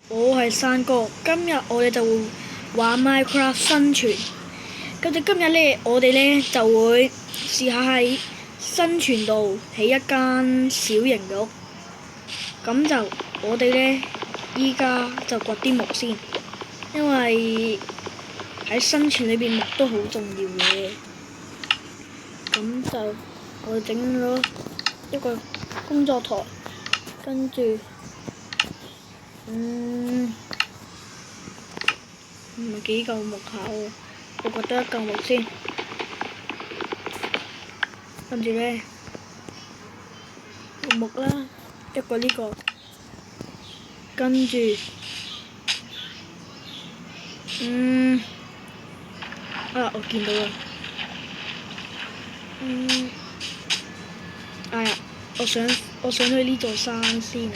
我係山哥，今日我哋就會玩 Minecraft 生存。今日咧，我哋咧就會試下喺生存度起一間小型嘅屋。咁就我哋咧，依家就掘啲木先，因為喺生存裏邊木都好重要嘅。咁就我哋整咗一個工作台，跟住唔係幾嚿木下喎，我覺得一嚿木先，跟住咧木啦，一個呢個，跟住我見到啦，哎呀，我想去呢座山先啊！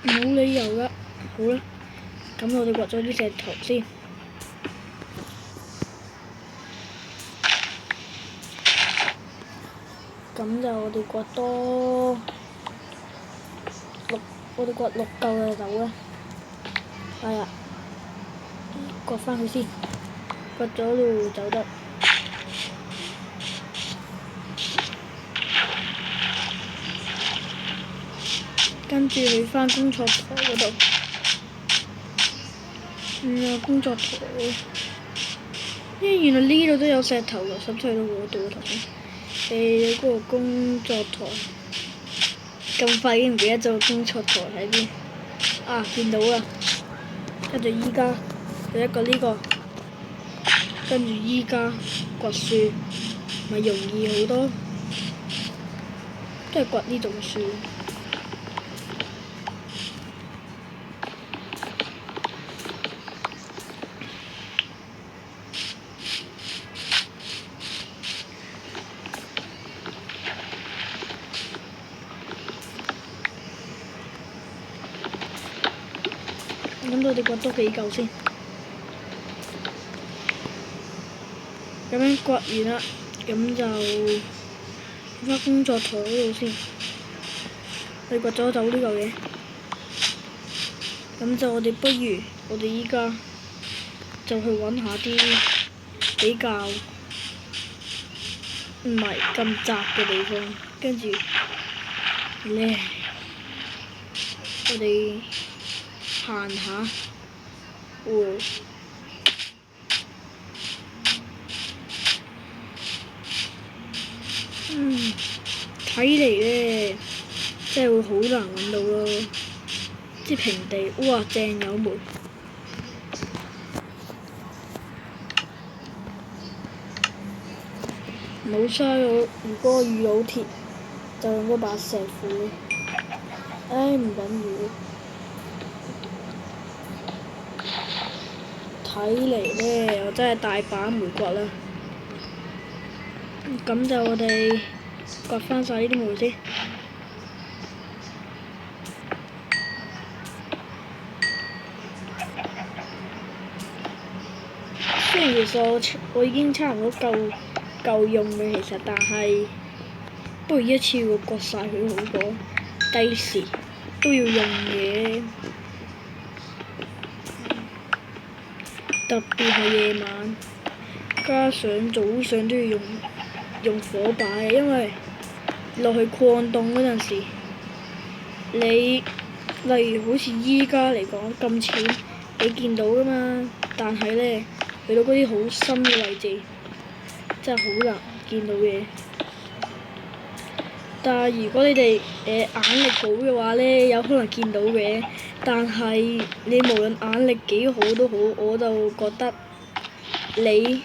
冇理由㗎，好啦，咁我哋掘咗啲石頭先，咁就我哋掘多我哋掘6嚿就走啦。哎呀，掘返佢先，掘咗就走得。跟住去返工作台嗰度，工作台，原來呢度都有石頭㗎，使唔使去到嗰度頭先？有嗰個工作台，咁快已經唔記得咗工作台喺邊？啊，見到啦！跟住依家有一個呢個，跟住依家掘樹，咪容易好多，都係掘呢種樹。咁我哋掘多幾嚿先，咁樣掘完啦，咁就返工作台嗰度先。你掘咗走呢嚿嘢，咁就我哋不如我哋依家就去揾下啲比較唔係咁窄嘅地方，跟住咧我哋行下，睇嚟咧，真係會好難揾到咯。即係平地，哇，正有煤，冇嘥我。如果我遇到鐵，就用嗰把石斧。唔緊要。睇嚟咧，我真係大把煤掘啦。咁就我哋掘返晒呢啲煤先。雖然其實我已經差唔多夠用嘅，其實，但係不如一次過掘晒佢好過，第時都要用嘅。特別係夜晚，加上早上都要用火把嘅，因為落去礦洞嗰陣時，例如好似依家嚟講咁淺，你見到㗎嘛？但係咧，去到嗰啲好深嘅位置，真係好難見到嘢。但係如果你哋眼力好嘅話咧，有可能見到嘅。但係你無論眼力幾好都好，我就覺得你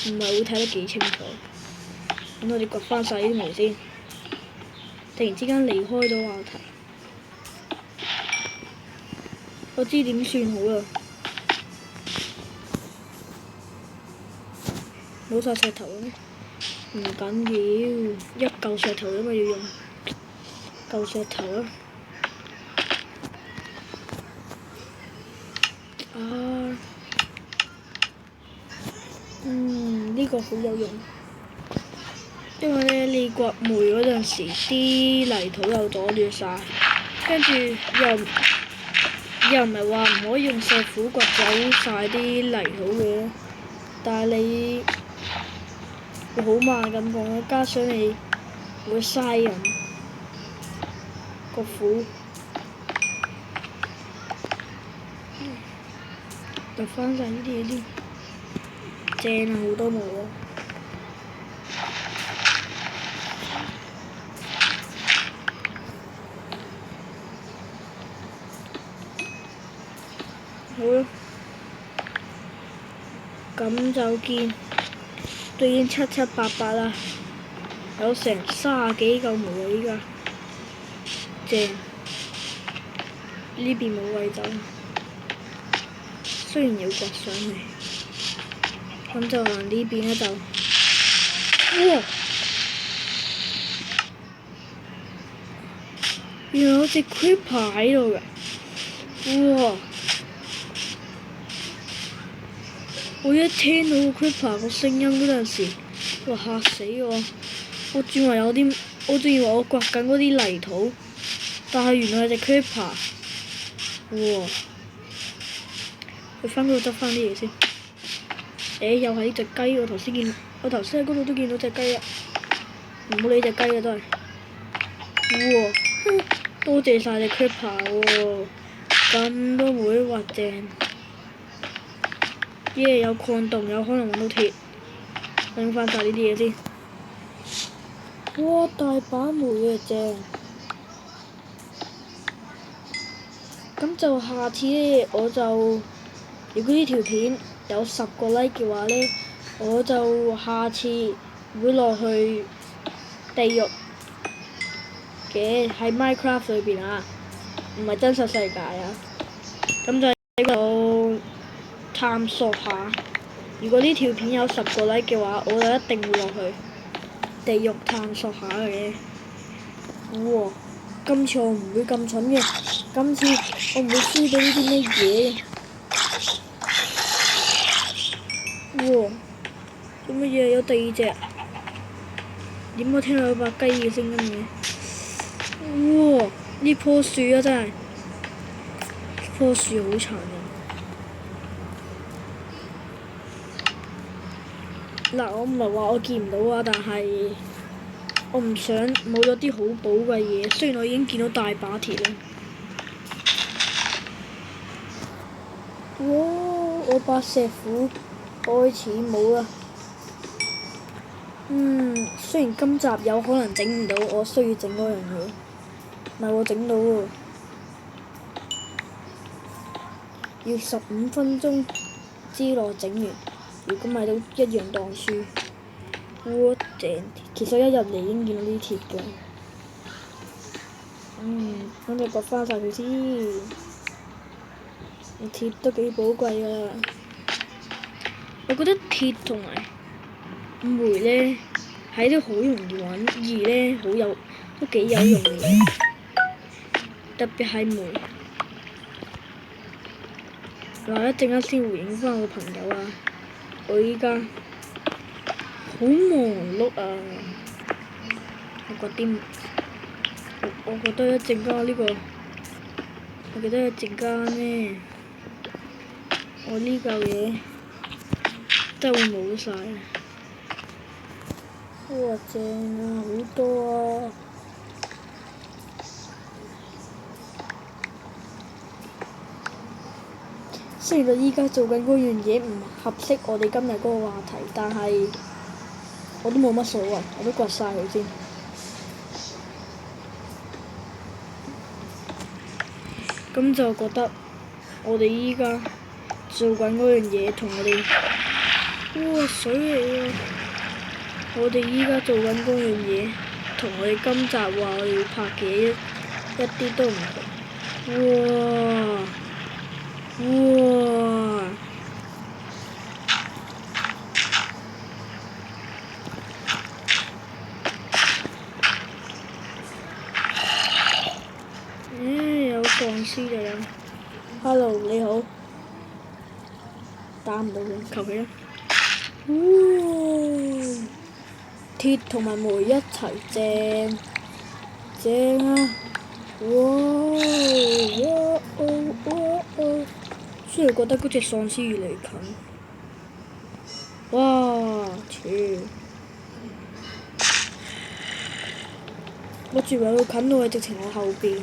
唔係會睇得幾清楚。咁我哋掘返晒啲煤先。突然之間離開咗話題，我知點算好啦。冇晒石頭啦咩？唔緊要，一嚿石頭因為要用嚿石頭啦。呢個好有用。因為咧你掘煤嗰陣時，啲泥土又阻住晒，跟住又唔係話唔可以用石斧掘走晒啲泥土嘅，但係你會好慢咁講，加上你會嘥人個斧。入翻晒呢啲嘢先，正啊，好多毛啊！好啦，咁就見都已經七七八八啦，有成30幾嚿毛啊！依家正，呢邊冇位走，雖然要掘上嚟，咁就行呢邊咧就，哇！原來有隻 creeper 喺度嘅，哇！我一聽到個 creeper 個聲音嗰陣時，哇嚇死我！我仲以為我掘緊嗰啲泥土，但係原來係隻 creeper，哇！去翻嗰度執翻啲嘢先。又係呢隻雞，我頭先喺嗰度都見到隻雞啊！唔好理隻雞啊，都係。哇！多謝晒隻 creeper 喎，咁多煤哇正。有礦洞，有可能揾到鐵，拎翻晒呢啲嘢先。哇！大把煤啊，正。咁就下次咧，我就如果呢條片有10個 like 嘅話咧，我就下次會落去地獄嘅喺 Minecraft 裏邊啊，唔係真實世界啊。咁就喺度探索下。如果呢條片有10個 like 嘅話，我就一定會落去地獄探索下嘅。哇！今次我唔會咁蠢嘅，今次我唔會輸到呢啲咩嘢。哇！做乜嘢？有第2隻？點解聽到有把雞嘅聲音嘅？哇！呢棵樹啊，真係棵樹好殘忍。嗱，我唔係話我見唔到啊，但係我唔想冇咗啲好寶貴嘢。雖然我已經見到大把鐵啦。哇！我把石斧開始冇啦。雖然今集有可能整唔到，我需要整嗰樣嘢。唔係我整到喎，要15分鐘之內整完。如果買到一樣當輸，哇正！其實一入嚟已經見到啲鐵嘅。咁就掘翻晒佢先。鐵都幾寶貴㗎。我覺得鐵同埋煤咧係都好容易揾，而咧都幾有用嘅。特別係煤。嗱，一陣間先回應翻我個朋友啊！我依家好忙碌啊！我覺得一陣間呢個，我記得一陣間呢，我呢嚿嘢真係會冇晒。哇！正啊，好多啊！雖然我依家做緊嗰樣嘢唔合適我哋今日嗰個話題，但係我都冇乜所謂，我都掘晒佢先。咁就覺得我哋依家做緊嗰樣嘢同我哋，哇水嚟啊！我哋依家做緊嗰樣嘢同我哋今集話我哋要拍嘅一啲都唔同。哇！有喪屍嘅人 ，Hello 你好，打唔到佢，求其啦。鐵同埋煤一齊正啊！哇！雖然覺得嗰隻喪屍越嚟越近，哇！我住喺度近到係直情我後邊。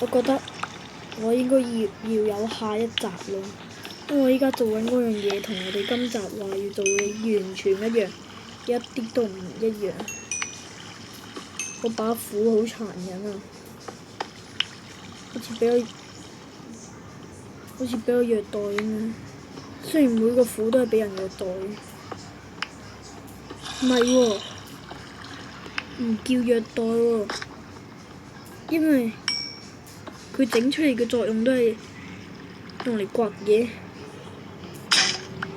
我覺得我應該要有下一集咯，因為我依家做緊嗰樣嘢同我哋今集話要做嘅完全一樣，一啲都唔一樣。嗰把斧好殘忍啊！好似俾我虐待咁樣。雖然每個斧都係俾人虐待，唔係喎，唔叫虐待喎，因為佢整出嚟嘅作用都係用嚟掘嘢。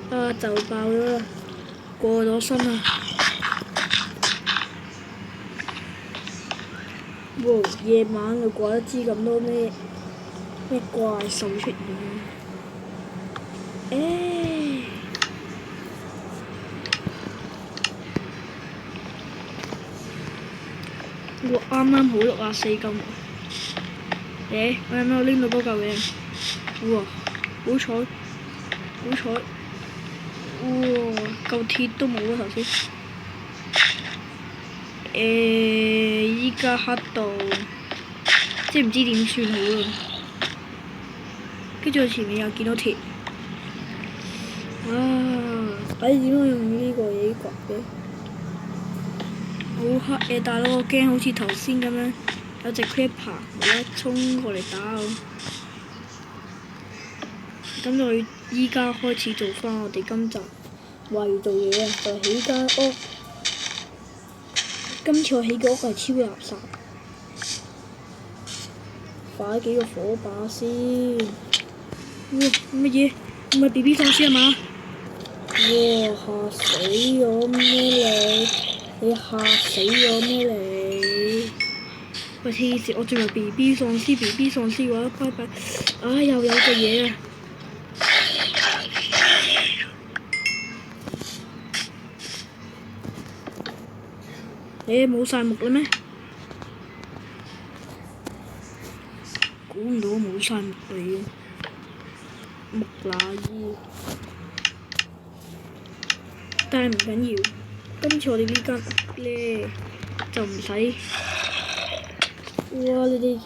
啊！就爆咗啦，過咗身啦！哇！夜晚就怪得知咁多咩怪獸出現。我啱啱好64金。我有冇拎到嗰嚿嘢？哇！好彩！哇！嚿鐵都冇啊頭先。依家黑到，即係唔知點算好啦。跟住我前面又見到鐵。點解用呢個嘢掘嘅？好黑大佬，我驚好似頭先咁樣有隻 creeper 無啦啦衝過嚟打我。咁我依家開始做翻我哋今集話要做嘢啊，就係起間屋。今次我起嘅屋係超垃圾，擺幾個火把先。乜嘢？唔係 BB 喪屍啊嘛？哇！嚇死我咩你嚇死我咩你？喂黐線！我仲係 BB 喪屍嘅話，拜拜！又有隻嘢啊！冇晒木啦咩？估唔到冇晒木嚟嘅，木乃伊。但係唔緊要，今次我哋呢間屋咧就唔使。哇！你哋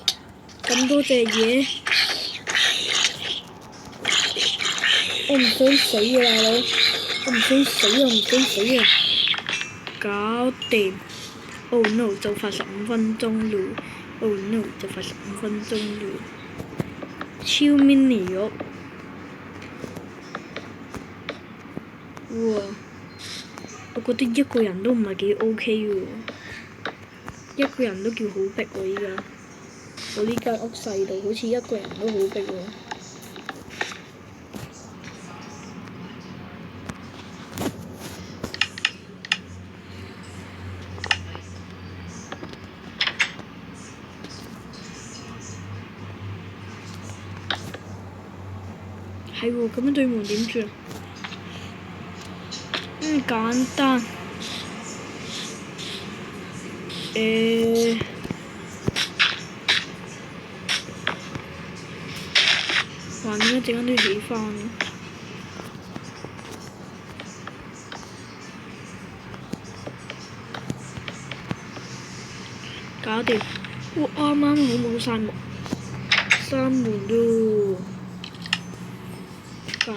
咁多隻嘢，我唔想死啊大佬！我唔想死啊！搞掂。Oh no！ 就快15分鐘咯。Oh no！ 就快15分鐘咯。超 mini 屋。哇！我覺得一個人都唔係幾 OK 喎，一個人都叫好逼喎依家。我呢間屋細到好似一個人都好逼喎。係喎，咁樣對門點住啊？簡單。橫掂一陣間都要起返。搞掂。哇！啱啱好冇晒木，閂門咯。搞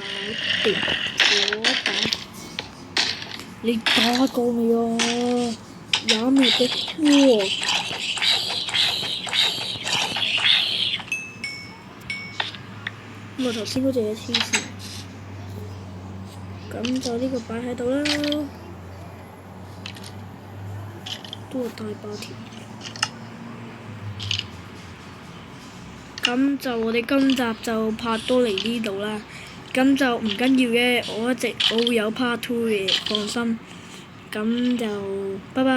掂，火把。你打過未啊？也未得喎。我頭先嗰隻嘢黐線。咁就呢個擺喺度啦。都係大把條。咁就我哋今集就拍到嚟呢度啦。咁就唔緊要嘅，我會有 part 2嘅，放心。咁就拜拜。